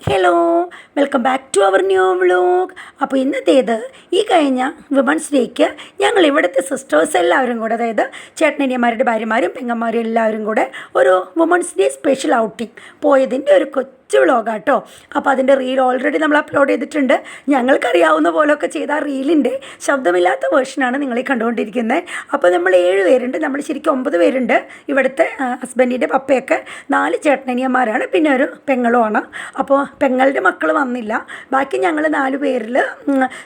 Hello, welcome back to our new vlog. അപ്പോൾ ഇന്നത്തേത് ഈ കഴിഞ്ഞ വിമൻസ് ഡേക്ക് ഞങ്ങൾ ഇവിടുത്തെ സിസ്റ്റേഴ്സ് എല്ലാവരും കൂടെ, അതായത് ചേട്ടനനിയന്മാരുടെ ഭാര്യമാരും പെങ്ങന്മാരും എല്ലാവരും കൂടെ ഒരു വുമൻസ് ഡേ സ്പെഷ്യൽ ഔട്ടിങ് പോയതിൻ്റെ ഒരു കൊച്ചു വ്ലോഗാട്ടോ. അപ്പോൾ അതിൻ്റെ റീൽ ഓൾറെഡി നമ്മൾ അപ്ലോഡ് ചെയ്തിട്ടുണ്ട്. ഞങ്ങൾക്കറിയാവുന്ന പോലെയൊക്കെ ചെയ്ത ആ റീലിൻ്റെ ശബ്ദമില്ലാത്ത വേർഷനാണ് നിങ്ങളീ കണ്ടുകൊണ്ടിരിക്കുന്നത്. അപ്പോൾ നമ്മൾ 7 പേരുണ്ട്, നമ്മൾ ശരിക്കും 9 പേരുണ്ട്. ഇവിടുത്തെ ഹസ്ബൻഡിൻ്റെ പപ്പയൊക്കെ 4 ചേട്ടനനിയന്മാരാണ്, പിന്നെ ഒരു പെങ്ങളുമാണ്. അപ്പോൾ പെങ്ങളുടെ മക്കൾ വന്നില്ല. ബാക്കി ഞങ്ങൾ 4 പേരിൽ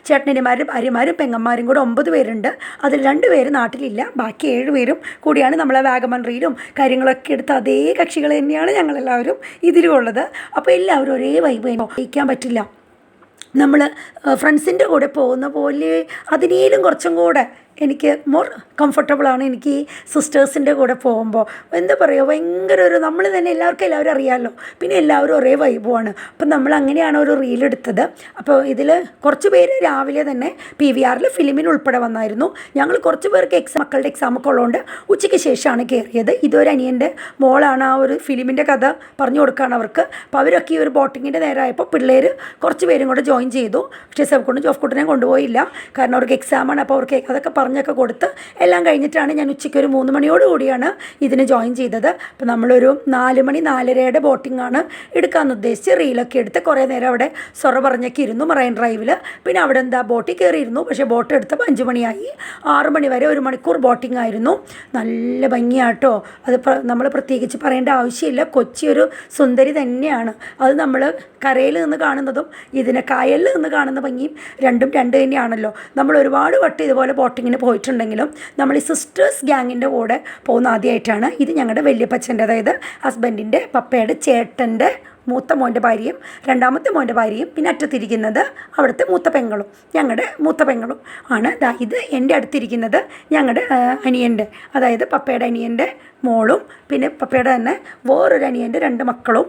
ചേട്ടനനിയന്മാരും ഭാര്യമാരും പെങ്ങന്മാരും കൂടെ 9 പേരുണ്ട്. അതിൽ 2 പേര് നാട്ടിലില്ല. ബാക്കി 7 പേരും കൂടിയാണ് നമ്മളെ വാഗമൺ റീലും കാര്യങ്ങളൊക്കെ എടുത്ത് അതേ കക്ഷികൾ തന്നെയാണ് ഞങ്ങളെല്ലാവരും ഇതിലും ഉള്ളത്. അപ്പോൾ എല്ലാവരും ഒരേ വൈബ് വഹിക്കാൻ പറ്റില്ല. നമ്മൾ ഫ്രണ്ട്സിൻ്റെ കൂടെ പോകുന്ന പോലെ അതിനേലും കുറച്ചും കൂടെ എനിക്ക് മോർ കംഫർട്ടബിളാണ് എനിക്ക് ഈ സിസ്റ്റേഴ്സിൻ്റെ കൂടെ പോകുമ്പോൾ. എന്താ പറയുക, ഭയങ്കര ഒരു നമ്മൾ തന്നെ എല്ലാവരും അറിയാമല്ലോ, പിന്നെ എല്ലാവരും ഒരേ വൈബുമാണ്. അപ്പം നമ്മൾ അങ്ങനെയാണ് ഒരു റീലെടുത്തത്. അപ്പോൾ ഇതിൽ കുറച്ച് പേര് രാവിലെ തന്നെ PVRൽ ഫിലിമിന് ഉൾപ്പെടെ വന്നായിരുന്നു. ഞങ്ങൾ കുറച്ച് പേർക്ക് മക്കളുടെ എക്സാമൊക്കെ ഉള്ളതുകൊണ്ട് ഉച്ചയ്ക്ക് ശേഷമാണ് കയറിയത്. ഇതൊരു അനിയൻ്റെ മോളാണ് ആ ഒരു ഫിലിമിൻ്റെ കഥ പറഞ്ഞു കൊടുക്കുകയാണ് അവർക്ക്. അപ്പോൾ അവരൊക്കെ ഈ ഒരു ബോട്ടിങ്ങിൻ്റെ നേരമായപ്പോൾ പിള്ളേർ കുറച്ച് പേരും കൂടെ ജോയിൻ ചെയ്തു. പക്ഷേ സെവ്ക്കുണ്ടും ജോഫ്ക്കുട്ടിനെ കൊണ്ടുപോയില്ല, കാരണം അവർക്ക് എക്സാമാണ്. അപ്പോൾ അവർക്ക് അതൊക്കെ പറഞ്ഞൊക്കെ കൊടുത്ത് എല്ലാം കഴിഞ്ഞിട്ടാണ് ഞാൻ ഉച്ചയ്ക്ക് ഒരു 3 മണിയോട് കൂടിയാണ് ഇതിന് ജോയിൻ ചെയ്തത്. അപ്പോൾ നമ്മളൊരു 4 മണി 4:30 ബോട്ടിങ്ങാണ് എടുക്കാമെന്ന് ഉദ്ദേശിച്ച് റീലൊക്കെ എടുത്ത് കുറേ നേരം അവിടെ സൊറ പറഞ്ഞൊക്കെ ഇരുന്നു മറൈൻ ഡ്രൈവിൽ. പിന്നെ അവിടെ ബോട്ടിൽ കയറിയിരുന്നു. പക്ഷേ ബോട്ട് എടുത്തപ്പോൾ 5 മണിയായി. 6 മണി വരെ 1 മണിക്കൂർ ബോട്ടിംഗ് ആയിരുന്നു. നല്ല ഭംഗിയാട്ടോ. അത് നമ്മൾ പ്രത്യേകിച്ച് പറയേണ്ട ആവശ്യമില്ല. കൊച്ചി ഒരു സുന്ദരി തന്നെയാണ്. അത് നമ്മൾ കരയിൽ നിന്ന് കാണുന്നതും ഇതിനെ കായലിൽ നിന്ന് കാണുന്ന ഭംഗിയും രണ്ടും രണ്ട് തന്നെയാണല്ലോ. നമ്മൾ ഒരുപാട് വട്ടം ഇതുപോലെ ബോട്ടിങ്ങിന് പോയിട്ടുണ്ടെങ്കിലും നമ്മൾ ഈ സിസ്റ്റേഴ്സ് ഗ്യാങ്ങിൻ്റെ കൂടെ പോകുന്ന ആദ്യമായിട്ടാണ്. ഇത് ഞങ്ങളുടെ വല്യപ്പച്ചൻ്റെ, അതായത് ഹസ്ബൻഡിൻ്റെ പപ്പയുടെ ചേട്ടൻ്റെ മൂത്ത മോൻ്റെ ഭാര്യയും രണ്ടാമത്തെ മോൻ്റെ ഭാര്യയും പിന്നെ അറ്റത്തിരിക്കുന്നത് അവിടുത്തെ മൂത്ത പെങ്ങളും ഞങ്ങളുടെ മൂത്ത പെങ്ങളും ആണ്. ഇത് എൻ്റെ അടുത്തിരിക്കുന്നത് ഞങ്ങളുടെ അനിയൻ്റെ, അതായത് പപ്പയുടെ അനിയൻ്റെ മോളും പിന്നെ പപ്പയുടെ തന്നെ വേറൊരു അനിയൻ്റെ 2 മക്കളും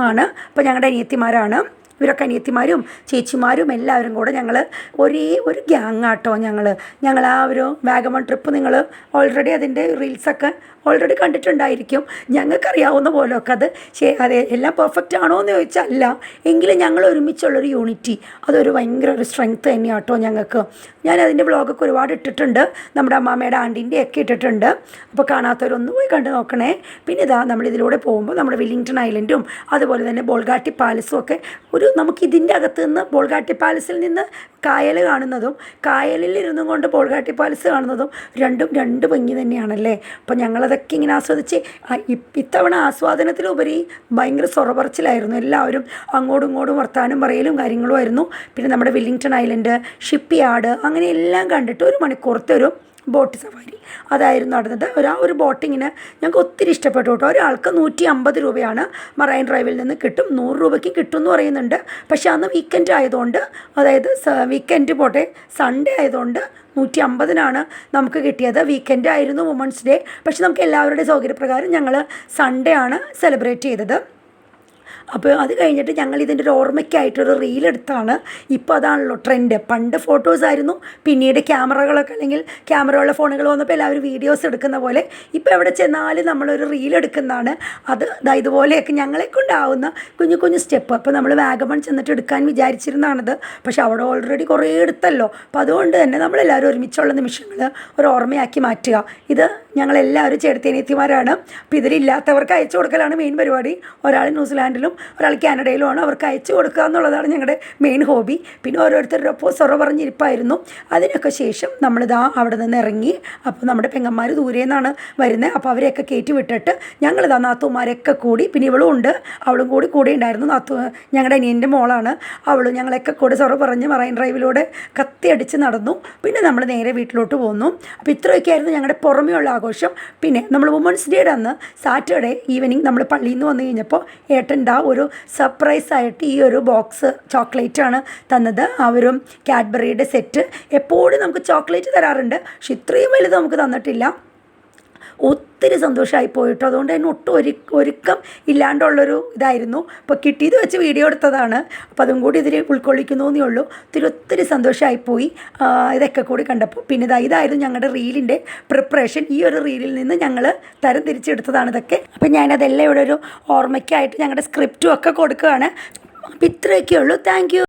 ആണ്. അപ്പോൾ ഞങ്ങളുടെ അനിയത്തിമാരാണ് ഇവരൊക്കെ. അനിയത്തിമാരും ചേച്ചിമാരും എല്ലാവരും കൂടെ ഞങ്ങൾ ഒരേ ഒരു ഗ്യാങ്ങാട്ടോ. ഞങ്ങൾ ആ ഒരു വാഗമൺ ട്രിപ്പ് നിങ്ങൾ ഓൾറെഡി അതിൻ്റെ റീൽസൊക്കെ ഓൾറെഡി കണ്ടിട്ടുണ്ടായിരിക്കും. ഞങ്ങൾക്കറിയാവുന്ന പോലെയൊക്കെ അതെ എല്ലാം പെർഫെക്റ്റ് ആണോ എന്ന് ചോദിച്ചാൽ അല്ല, എങ്കിലും ഞങ്ങൾ ഒരുമിച്ചുള്ളൊരു യൂണിറ്റി അതൊരു ഭയങ്കര ഒരു സ്ട്രെങ്ത്ത് തന്നെയാട്ടോ ഞങ്ങൾക്ക്. ഞാനതിൻ്റെ വ്ളോഗൊക്കെ ഒരുപാട് ഇട്ടിട്ടുണ്ട്, നമ്മുടെ അമ്മാമ്മയുടെ ആൻറ്റീൻ്റെ ഒക്കെ ഇട്ടിട്ടുണ്ട്. അപ്പോൾ കാണാത്തവരൊന്ന് പോയി കണ്ടു നോക്കണേ. പിന്നെ നമ്മളിതിലൂടെ പോകുമ്പോൾ നമ്മുടെ വില്ലിംഗ്ടൺ ഐലൻഡും അതുപോലെ തന്നെ ബോൾഗാട്ടി പാലസും ഒക്കെ നമുക്കിതിൻ്റെ അകത്ത് നിന്ന് ബോൾഗാട്ടി പാലസിൽ നിന്ന് കായൽ കാണുന്നതും കായലിലിരുന്നും കൊണ്ട് ബോൾഗാട്ടി പാലസ് കാണുന്നതും രണ്ടും 2 ഭംഗി തന്നെയാണല്ലേ. അപ്പോൾ ഞങ്ങളതൊക്കെ ഇങ്ങനെ ആസ്വദിച്ച് ഇത്തവണ ആസ്വാദനത്തിലുപരി ഭയങ്കര സൊറപറച്ചിലായിരുന്നു. എല്ലാവരും അങ്ങോട്ടും ഇങ്ങോട്ടും വർത്താനം പറയലും കാര്യങ്ങളുമായിരുന്നു. പിന്നെ നമ്മുടെ വില്ലിംഗ്ടൺ ഐലൻഡ്, ഷിപ്പ് യാർഡ്, അങ്ങനെ എല്ലാം കണ്ടിട്ട് 1 മണിക്കൂറത്തെ ഒരു ബോട്ട് സഫാരി അതായിരുന്നു നടന്നത്. ഒരു ബോട്ടിങ്ങിന് ഞങ്ങൾക്ക് ഒത്തിരി ഇഷ്ടപ്പെട്ടു കേട്ടോ. ഒരാൾക്ക് 150 രൂപയാണ് മറൈൻ ഡ്രൈവിൽ നിന്ന് കിട്ടും. 100 രൂപയ്ക്ക് കിട്ടും എന്ന് പറയുന്നുണ്ട്. പക്ഷേ അന്ന് വീക്കെൻഡ് ആയതുകൊണ്ട്, അതായത് വീക്കെൻഡ് പോട്ടെ സൺഡേ ആയതുകൊണ്ട് 150-നാണ് നമുക്ക് കിട്ടിയത്. വീക്കെൻഡ് ആയിരുന്നു വുമൻസ് ഡേ. പക്ഷേ നമുക്ക് എല്ലാവരുടെയും സൗകര്യപ്രകാരം ഞങ്ങൾ സൺഡേ ആണ് സെലിബ്രേറ്റ് ചെയ്തത്. അപ്പോൾ അത് കഴിഞ്ഞിട്ട് ഞങ്ങൾ ഇതിൻ്റെ ഒരു ഓർമ്മയ്ക്കായിട്ടൊരു റീലെടുത്താണ്. ഇപ്പോൾ അതാണല്ലോ ട്രെൻഡ്. പണ്ട് ഫോട്ടോസായിരുന്നു, പിന്നീട് ക്യാമറകളൊക്കെ അല്ലെങ്കിൽ ക്യാമറയുള്ള ഫോണുകൾ വന്നപ്പോൾ എല്ലാവരും വീഡിയോസ് എടുക്കുന്ന പോലെ ഇപ്പോൾ എവിടെ ചെന്നാലും നമ്മളൊരു റീലെടുക്കുന്നതാണ്. അത് ഇതുപോലെയൊക്കെ ഞങ്ങളെ കൊണ്ടാവുന്ന കുഞ്ഞു കുഞ്ഞു സ്റ്റെപ്പ്. അപ്പോൾ നമ്മൾ വാഗമൺ ചെന്നിട്ട് എടുക്കാൻ വിചാരിച്ചിരുന്നതാണത്. പക്ഷെ അവിടെ ഓൾറെഡി കുറേ എടുത്തല്ലോ. അപ്പോൾ അതുകൊണ്ട് തന്നെ നമ്മളെല്ലാവരും ഒരുമിച്ചുള്ള നിമിഷങ്ങൾ ഒരു ഓർമ്മയാക്കി മാറ്റുക. ഇത് ഞങ്ങളെല്ലാവരും ചേട്ടത്തിയനിയത്തിമാരാണ്. അപ്പോൾ ഇതിലില്ലാത്തവർക്ക് അയച്ചു കൊടുക്കലാണ് മെയിൻ പരിപാടി. ഒരാൾ ന്യൂസിലാൻഡിലും ഒരാൾ കാനഡയിലുമാണ്. അവർക്ക് അയച്ചു കൊടുക്കുക എന്നുള്ളതാണ് ഞങ്ങളുടെ മെയിൻ ഹോബി. പിന്നെ ഓരോരുത്തരുടെ ഒപ്പം സൊറ പറഞ്ഞിരിപ്പായിരുന്നു. അതിനൊക്കെ ശേഷം അവിടെ നിന്ന് ഇറങ്ങി. അപ്പോൾ നമ്മുടെ പെങ്ങന്മാർ ദൂരെ നിന്നാണ് വരുന്നത്. അപ്പോൾ അവരെയൊക്കെ കയറ്റി വിട്ടിട്ട് ഞങ്ങൾ നാത്തൂമാരൊക്കെ കൂടി, പിന്നെ ഇവളും ഉണ്ട്, അവളും കൂടെ ഉണ്ടായിരുന്നു. ഞങ്ങളുടെ അനിയൻ്റെ മോളാണ് അവളും. ഞങ്ങളൊക്കെ കൂടെ സൊറ പറഞ്ഞ് മറൈൻ ഡ്രൈവിലൂടെ കത്തിയടിച്ച് നടന്നു. പിന്നെ നമ്മൾ നേരെ വീട്ടിലോട്ട് പോന്നു. അപ്പോൾ ഇത്രയൊക്കെയായിരുന്നു ഞങ്ങളുടെ പുറമെയുള്ള ആഘോഷം. പിന്നെ നമ്മൾ വുമൻസ് ഡേയുടെ അന്ന് സാറ്റർഡേ ഈവനിങ് നമ്മൾ പള്ളിയിൽ നിന്ന് വന്നു കഴിഞ്ഞപ്പോൾ ഏട്ടൻ്റെ ഒരു സർപ്രൈസായിട്ട് ഈ ഒരു ബോക്സ് ചോക്ലേറ്റാണ് തന്നത്. അവരും കാഡ്ബറിയുടെ സെറ്റ്. എപ്പോഴും നമുക്ക് ചോക്ലേറ്റ് തരാറുണ്ട്, പക്ഷെ ഇത്രയും വലുത് നമുക്ക് തന്നിട്ടില്ല. ഒത്തിരി സന്തോഷമായി പോയിട്ടോ. അതുകൊണ്ട് തന്നെ ഒട്ടും ഒരുക്കം ഇല്ലാണ്ടുള്ളൊരു ഇതായിരുന്നു. അപ്പോൾ കിട്ടിയത് വെച്ച് വീഡിയോ എടുത്തതാണ്. അപ്പോൾ അതും കൂടി ഇതിൽ ഉൾക്കൊള്ളിക്കുന്നു എന്നേ ഉള്ളൂ. ഒത്തിരി സന്തോഷമായിപ്പോയി ഇതൊക്കെ കൂടി കണ്ടപ്പോൾ. പിന്നെ ഇതായിരുന്നു ഞങ്ങളുടെ റീലിൻ്റെ പ്രിപ്പറേഷൻ. ഈ ഒരു റീലിൽ നിന്ന് ഞങ്ങൾ തരം തിരിച്ചെടുത്തതാണ് ഇതൊക്കെ. അപ്പോൾ ഞാനതെല്ലാം ഇവിടെ ഒരു ഓർമ്മയ്ക്കായിട്ട് ഞങ്ങളുടെ സ്ക്രിപ്റ്റും ഒക്കെ കൊടുക്കുകയാണ്. അപ്പോൾ ഇത്രയൊക്കെ ഉള്ളൂ. Thank you.